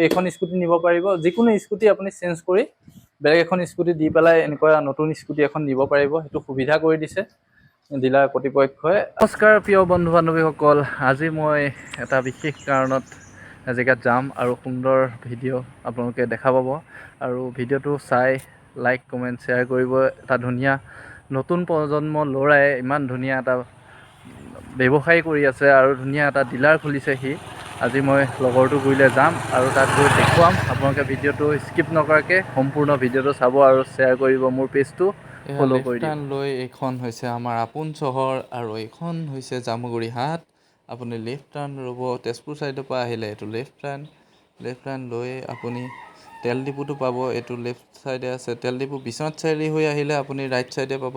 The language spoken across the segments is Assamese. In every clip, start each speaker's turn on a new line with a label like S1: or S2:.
S1: এইখন স্কুটি নিব পাৰিব। যিকোনো স্কুটি আপুনি চেঞ্জ কৰি বেলেগ এখন স্কুটি দি পেলাই এনেকুৱা নতুন স্কুটি এখন নিব পাৰিব। সেইটো সুবিধা কৰি দিছে ডিলাৰ কৰ্তৃপক্ষই। নমস্কাৰ প্ৰিয় বন্ধু বান্ধৱীসকল, আজি মই এটা বিশেষ কাৰণত জেগাত যাম আৰু সুন্দৰ ভিডিঅ' আপোনালোকে দেখা পাব। আৰু ভিডিঅ'টো চাই লাইক কমেণ্ট শ্বেয়াৰ কৰিব। এটা ধুনীয়া নতুন প্ৰজন্ম ল'ৰাই ইমান ধুনীয়া এটা ব্যৱসায় কৰি আছে আৰু ধুনীয়া এটা ডিলাৰ খুলিছে সি। আজি মই লগৰটো গুৰিলৈ যাম আৰু তাত গৈ দেখুৱাম। আপোনালোকে ভিডিঅ'টো স্কিপ নকৰাকৈ সম্পূৰ্ণ ভিডিঅ'টো চাব আৰু শ্বেয়াৰ কৰিব। মোৰ পেজটো ফ'ল' কৰি দিব। লৈ এইখন হৈছে আমাৰ আপোন চহৰ আৰু এইখন হৈছে জামুগুৰি হাট। আপুনি লেফ্ট টাৰ্ণ ল'ব। তেজপুৰ ছাইডৰ পৰা আহিলে এইটো লেফ্ট টাৰ্ণ লৈ আপুনি তেল ডিপুটো পাব। এইটো লেফ্ট ছাইডে আছে তেল ডিপু। বিশ্বনাথ চাৰিআলি হৈ আহিলে আপুনি ৰাইট ছাইডে পাব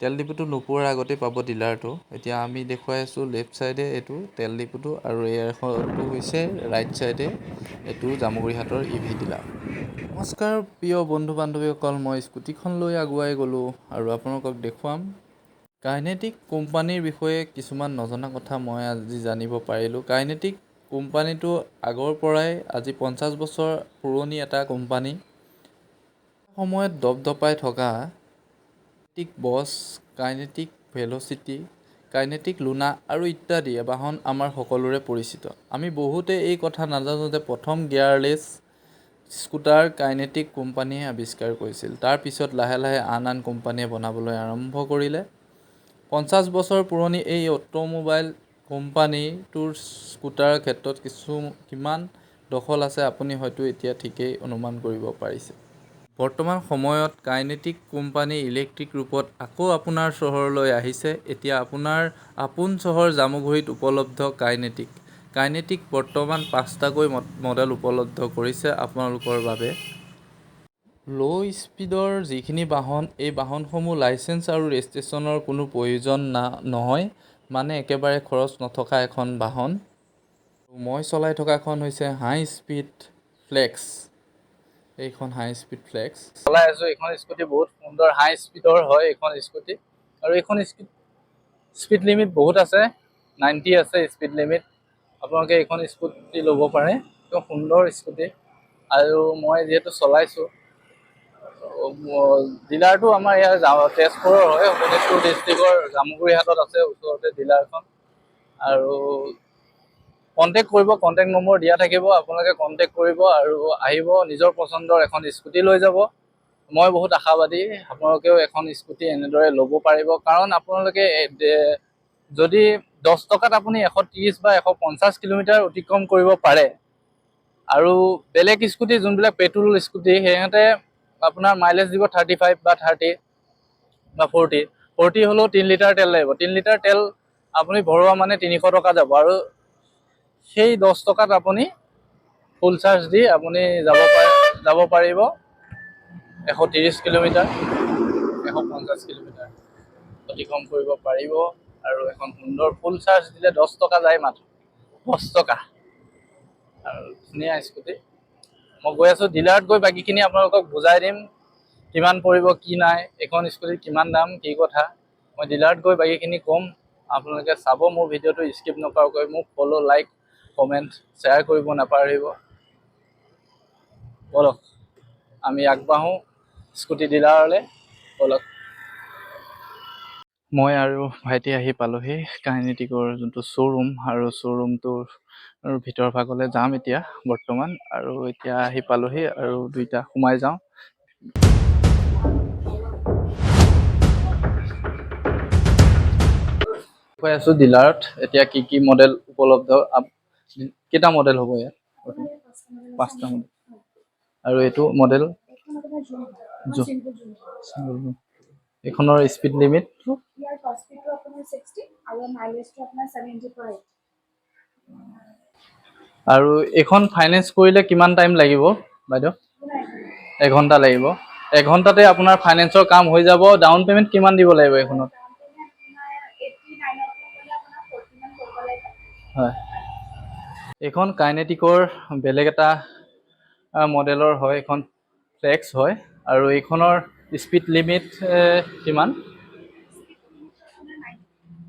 S1: তেল ডিপুটো নোপোৱাৰ আগতে পাব ডিলাৰটো। এতিয়া আমি দেখুৱাই আছোঁ লেফ্ট ছাইডে এইটো তেল ডিপুটো আৰু এইটো হৈছে ৰাইট ছাইডে এইটো জামুগুৰি হাটৰ EV ডিলাৰ। নমস্কাৰ প্ৰিয় বন্ধু বান্ধৱীসকল, মই স্কুটিখন লৈ আগুৱাই গ'লোঁ আৰু আপোনালোকক দেখুৱাম কাইনেটিক কোম্পানীৰ বিষয়ে কিছুমান নজনা কথা মই আজি জানিব পাৰিলোঁ। কাইনেটিক কোম্পানীটো আগৰ পৰাই আজি 50 বছৰ পুৰণি এটা কোম্পানী। সময়ত দপদপাই থকা কাইনেটিক বছ, কাইনেটিক ভেল'চিটি, কাইনেটিক লুনা আৰু ইত্যাদি বাহন আমাৰ সকলোৰে পৰিচিত। আমি বহুতে এই কথা নাজানো যে প্ৰথম গিয়াৰলেছ স্কুটাৰ কাইনেটিক কোম্পানীয়ে আৱিষ্কাৰ কৰিছিল। তাৰ পিছত লাহে লাহে আন কোম্পানীয়ে বনাবলৈ আৰম্ভ কৰিলে। 50 বছৰ পুৰণি এই অটোমোবাইল কোম্পানীটোৰ স্কুটাৰৰ ক্ষেত্ৰত কিমান দখল আছে আপুনি হয়তো এতিয়া ঠিকেই অনুমান কৰিব পাৰিছে। বৰ্তমান সময়ত কাইনেটিক কোম্পানী ইলেক্ট্ৰিক ৰূপত আকৌ আপোনাৰ চহৰলৈ আহিছে। এতিয়া আপোনাৰ আপোন চহৰ জামুগুৰিত উপলব্ধ কাইনেটিক বৰ্তমান 5টাকৈ মডেল উপলব্ধ কৰিছে আপোনালোকৰ বাবে। ল' স্পীডৰ যিখিনি বাহন, এই বাহনসমূহ লাইচেন্স আৰু ৰেজিষ্ট্ৰেশ্যনৰ কোনো প্ৰয়োজন নহয়, মানে একেবাৰে খৰচ নথকা এখন বাহন। মই চলাই থকাখন হৈছে হাই স্পীড ফ্লেক্স। এইখন হাই স্পীড ফ্লেক্স চলাই আছোঁ। এইখন স্কুটি বহুত সুন্দৰ হাই স্পীডৰ হয় এইখন স্কুটি। আৰু এইখন স্পীড লিমিট বহুত আছে, 90 আছে স্পীড লিমিট। আপোনালোকে এইখন স্কুটি ল'ব পাৰে, একদম সুন্দৰ স্কুটি। আৰু মই যিহেতু চলাইছোঁ, ডিলাৰটো আমাৰ ইয়াৰ তেজপুৰৰ হয়, শোণিতপুৰ ডিষ্ট্ৰিক্টৰ জামুগুৰি হাটত আছে ওচৰতে ডিলাৰখন। আৰু কণ্টেক্ট কৰিব, কণ্টেক্ট নম্বৰ দিয়া থাকিব, আপোনালোকে কণ্টেক্ট কৰিব আৰু আহিব, নিজৰ পচন্দৰ এখন স্কুটি লৈ যাব। মই বহুত আশাবাদী আপোনালোকেও এখন স্কুটি এনেদৰে ল'ব পাৰিব। কাৰণ আপোনালোকে যদি 10 টকাত আপুনি 130 বা 150 কিলোমিটাৰ অতিক্ৰম কৰিব পাৰে, আৰু বেলেগ স্কুটি যোনবিলাক পেট্ৰল স্কুটি সিহঁতে আপোনাৰ মাইলেজ দিব 35 বা 30 বা 40 হ'লেও 3 লিটাৰ তেল লাগিব। 3 লিটাৰ তেল আপুনি ভৰোৱা মানে 300 টকা যাব। আৰু সেই 10 টকাত আপুনি ফুল চাৰ্জ দি আপুনি যাব পাৰিব 130 কিলোমিটাৰ, 150 কিলোমিটাৰ অতিক্ৰম কৰিব পাৰিব। আৰু এখন সুন্দৰ ফুল চাৰ্জ দিলে 10 টকা যায়, মাত্ৰ 10 টকা। আৰু ধুনীয়া স্কুটি। মই গৈ আছোঁ ডিলাৰত, গৈ বাকীখিনি আপোনালোকক বুজাই দিম কিমান পৰিব কি নাই, এইখন স্কুটিৰ কিমান দাম কি কথা। মই ডিলাৰত গৈ বাকীখিনি ক'ম। আপোনালোকে চাব মোৰ ভিডিঅ'টো স্কিপ নকৰাকৈ। মোক ফ'ল', লাইক, কমেণ্ট, শ্বেয়াৰ কৰিব নাপাহৰিব। বলক আমি আগবাঢ়োঁ স্কুটি ডিলাৰলৈ, বলক। মই আৰু ভাইটি আহি পালোহি কাইনেটিকৰ যোনটো শ্ব'ৰুম, আৰু শ্ব'ৰুমটোৰ ভিতৰ ভাগলৈ যাম এতিয়া বৰ্তমান। আৰু এতিয়া আহি পালোহি আৰু দুইটা সোমাই যাওঁ। কৈ আছোঁ ডিলাৰত এতিয়া কি মডেল উপলব্ধ। কেইটা মডেল হ'ব ইয়াত? 5টা মডেল। আৰু এইটো মডেল এইখনৰ স্পীড লিমিট আৰু এইখন ফাইনেন্স কৰিলে কিমান টাইম লাগিব বাইদেউ? 1 ঘণ্টা লাগিব। 1 ঘণ্টাতে আপোনাৰ ফাইনেন্সৰ কাম হৈ যাব। ডাউন পে'মেণ্ট কিমান দিব লাগিব এইখনত? হয়, এইখন কাইনেটিকৰ বেলেগ এটা মডেলৰ হয়, এইখন ফ্লেক্স হয়। আৰু এইখনৰ স্পীড লিমিট কিমান?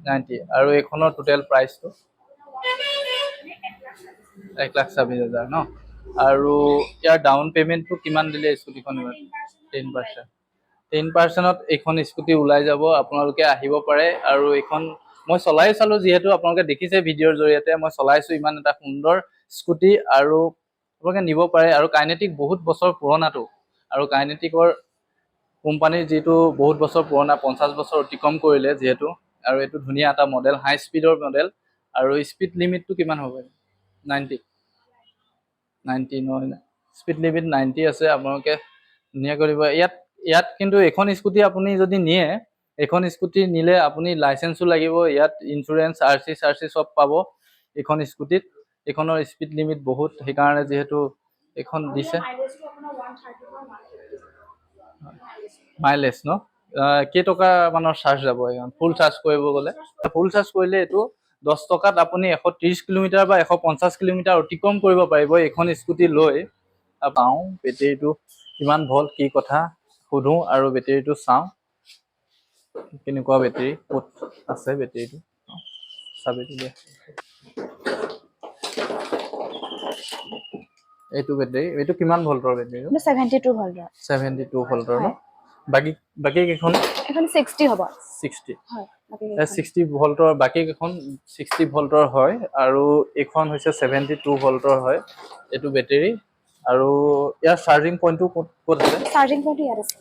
S1: 90। আৰু এইখনৰ টোটেল প্ৰাইচটো 1,26,000 ন? আৰু ইয়াৰ ডাউন পে'মেণ্টটো কিমান দিলে স্কুটিখন 10%। 10%ত এইখন স্কুটি ওলাই যাব, আপোনালোকে আহিব পাৰে। আৰু এইখন মই চলাই চালোঁ, যিহেতু আপোনালোকে দেখিছে ভিডিঅ'ৰ জৰিয়তে মই চলাইছোঁ, ইমান এটা সুন্দৰ স্কুটি আৰু আপোনালোকে নিব পাৰে। আৰু কাইনেটিক বহুত বছৰ পুৰণাটো, আৰু কাইনেটিকৰ কোম্পানীৰ যিটো বহুত বছৰ পুৰণা, 50 বছৰ অতিক্ৰম কৰিলে যিহেতু, আৰু এইটো ধুনীয়া এটা মডেল, হাই স্পীডৰ মডেল। আৰু স্পীড লিমিটটো কিমান হ'ব? 90 নহয়, স্পীড লিমিট 90 আছে। আপোনালোকে ধুনীয়াকৈ দিব ইয়াত কিন্তু এখন স্কুটি আপুনি যদি নিয়ে, এখন স্কুটি নিলে আপুনি লাইচেন্সো লাগিব, ইয়াত ইঞ্চুৰেঞ্চ, আৰ চি চব পাব এইখন স্কুটিত। এইখনৰ স্পীড লিমিট বহুত, সেইকাৰণে যিহেতু এইখন দিছে মাইলেজ ন, কেইটকা মানৰ চাৰ্জ যাব এইখন ফুল চাৰ্জ কৰিব গ'লে? ফুল চাৰ্জ কৰিলে এইটো 10 টকাত আপুনি 130 কিলোমিটাৰ বা 150 কিলোমিটাৰ অতিক্ৰম কৰিব পাৰিব এইখন স্কুটি লৈ। পাওঁ বেটেৰীটো কিমান ভল্ট কি কথা সুধো আৰু বেটেৰীটো চাওঁ কেনেকুৱা বেটেৰী, ক'ত আছে বেটেৰীটো চাবিটো দিয়া। এইটো বেটেৰী, এইটো কিমান ভল্টৰ বেটেৰী?
S2: 72 ভল্টৰ।
S1: 72 ভল্টৰ ন? বাকি কেইখন?
S2: এখন 60 হ'ব।
S1: 60
S2: হয়,
S1: 60 ভল্টৰ, বাকি কেইখন 60 ভল্টৰ হয়, আৰু এইখন হৈছে 72 ভল্টৰ হয় এইটো বেটেৰী। আৰু ইয়াৰ চাৰ্জিং পইণ্টটো ক'ত আছে?
S2: চাৰ্জিং পইণ্টটো ইয়াত আছে।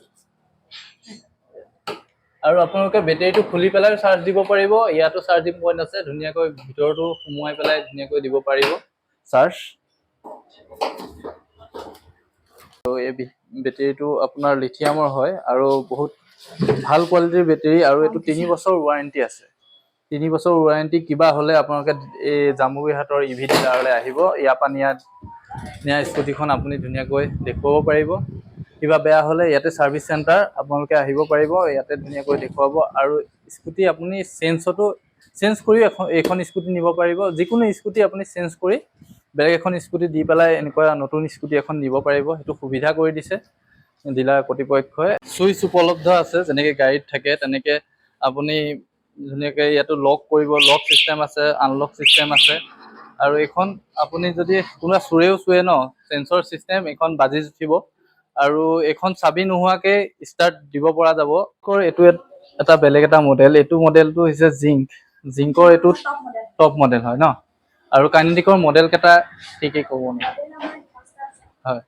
S1: আৰু আপোনালোকে বেটেৰীটো খুলি পেলাই চাৰ্জ দিব পাৰিব, ইয়াতো চাৰ্জিং পইণ্ট আছে, ধুনীয়াকৈ ভিতৰতো সোমোৱাই পেলাই ধুনীয়াকৈ দিব পাৰিব চাৰ্জ। আৰু এই বেটেৰীটো আপোনাৰ লিথিয়ামৰ হয় আৰু বহুত ভাল কোৱালিটিৰ বেটেৰী। আৰু এইটো 3 বছৰ ৱাৰেণ্টি আছে। 3 বছৰ ৱাৰেণ্টি। কিবা হ'লে আপোনালোকে এই জামুগুৰি হাটৰ ইভি ডিলাৰলৈ আহিব, ইয়াৰ পৰা নিয়া স্কুটিখন আপুনি ধুনীয়াকৈ দেখুৱাব পাৰিব। কিবা বেয়া হ'লে ইয়াতে ছাৰ্ভিচ চেণ্টাৰ, আপোনালোকে আহিব পাৰিব, ইয়াতে ধুনীয়াকৈ দেখুৱাব। আৰু স্কুটি আপুনি চেঞ্জ কৰিও এইখন স্কুটি নিব পাৰিব। যিকোনো স্কুটি আপুনি চেঞ্জ কৰি বেলেগ এখন স্কুটি দি পেলাই এনেকুৱা নতুন স্কুটি এখন নিব পাৰিব, সেইটো সুবিধা কৰি দিছে ডিলাৰ কৰ্তৃপক্ষই। চুইচ উপলব্ধ আছে, যেনেকে গাড়ীত থাকে তেনেকে আপুনি ধুনীয়াকে ইয়াতো লক কৰিব, লক চিষ্টেম আছে, আনলক চিষ্টেম আছে। আৰু এইখন আপুনি যদি কোনোবা চুৰে ন, চেঞ্চৰ চিষ্টেম, এইখন বাজি উঠিব। আৰু এইখন চাবি নোহোৱাকে ষ্টাৰ্ট দিব পৰা যাব। এইটো এটা বেলেগ এটা মডেল, এইটো মডেলটো হৈছে জিংকৰ এইটো টপ মডেল হয় ন। আৰু কাইনেটিকৰ মডেল কেইটা কি ক'ব নে? হয়,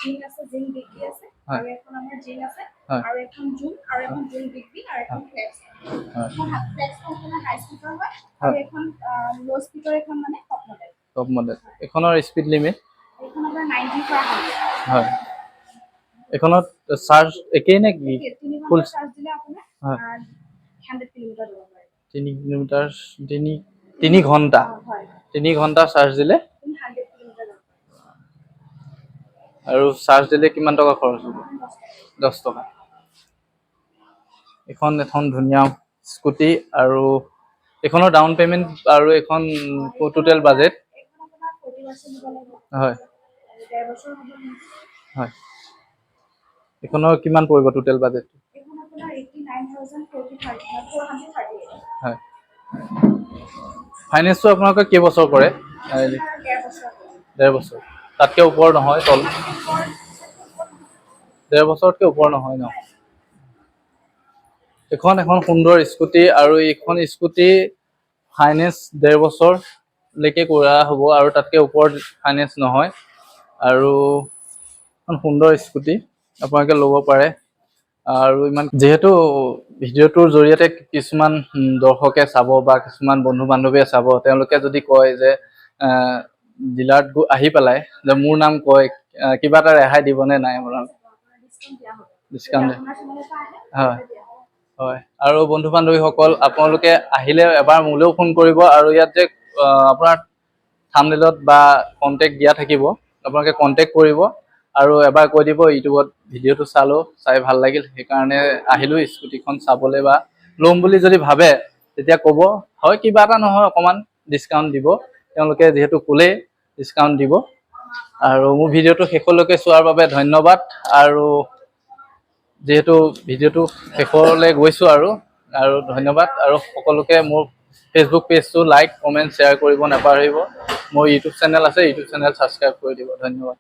S1: জিং আছে, জিং বিগি আছে, আৰু এখন আমাৰ জিং আছে, আৰু এখন জুম, আৰু এখন জুম বিগি, আৰু এখন ফ্লেক্স। এখন ফ্লেক্সখন আপোনাৰ হাই স্পিডৰ হয়, আৰু এখন লো স্পিডৰ, এখন মানে টপ মডেল। এখনৰ স্পিড লিমিট এখন আপোনাৰ 90 পৰা 100 হয়। এখনত চাৰ্জ একেই নে কি? ফুল চাৰ্জ দিলে আপোনাৰ 100 কিলোমিটাৰ যাব পাৰে। 3 কিলোমিটাৰ 3 ঘণ্টা। 3 ঘণ্টা চাৰ্জ দিলে 100 কিলোমিটাৰ যাব। আৰু চাৰ্জ দিলে কিমান টকা খৰচ হ'ব? 10 টকা। এখন ধুনীয়া স্কুটি। আৰু এইখনৰ ডাউন পে'মেণ্ট আৰু এইখন টোটেল বাজেট? হয় হয়। এইখনৰ কিমান পৰিব টোটেল বাজেট? হয়। ফাইনেন্সটো আপোনালোকে কেইবছৰ কৰে? 1.5 বছৰ। তাতকৈ ওপৰ নহয়? 1.5 বছৰতকৈ ওপৰ নহয় ন? এখন সুন্দৰ স্কুটি, আৰু এইখন স্কুটি ফাইনেন্স 1.5 বছৰলৈকে কৰা হ'ব, আৰু তাতকৈ ওপৰত ফাইনেন্স নহয়। আৰু এখন সুন্দৰ স্কুটি আপোনালোকে ল'ব পাৰে। আৰু যিহেতু ভিডিঅ'টোৰ জৰিয়তে কিছুমান দৰ্শকে চাব বা কিছুমান বন্ধু বান্ধৱীয়ে চাব, তেওঁলোকে যদি কয় যে ডিলাৰত আহি পেলাই যে মোৰ নাম কয়, কিবা এটা ৰেহাই দিবনে নাই? ডিছকাউণ্ট হয় হয়। আৰু বন্ধু বান্ধৱীসকল, আপোনালোকে আহিলে এবাৰ মোলৈও ফোন কৰিব। আৰু ইয়াত যে আপোনাৰ থাম্বনেইলত বা কণ্টেক্ট দিয়া থাকিব, আপোনালোকে কণ্টেক্ট কৰিব আৰু এবাৰ কৈ দিব ইউটিউবত ভিডিঅ'টো চাই ভাল লাগিল, সেইকাৰণে আহিলোঁ স্কুটিখন চাবলৈ বা ল'ম বুলি যদি ভাবে, তেতিয়া ক'ব, হয় কিবা এটা নহয় অকণমান ডিছকাউণ্ট দিব। তেওঁলোকে যিহেতু ক'লেই ডিছকাউণ্ট দিব। আৰু মোৰ ভিডিঅ'টো শেষলৈকে চোৱাৰ বাবে ধন্যবাদ। আৰু যিহেতু ভিডিঅ'টো শেষলৈ গৈছোঁ আৰু ধন্যবাদ। আৰু সকলোকে মোৰ ফেচবুক পেজটো লাইক, কমেণ্ট, শ্বেয়াৰ কৰিব নাপাহৰিব। মোৰ ইউটিউব চেনেল আছে, ইউটিউব চেনেল ছাবস্ক্ৰাইব কৰি দিব। ধন্যবাদ।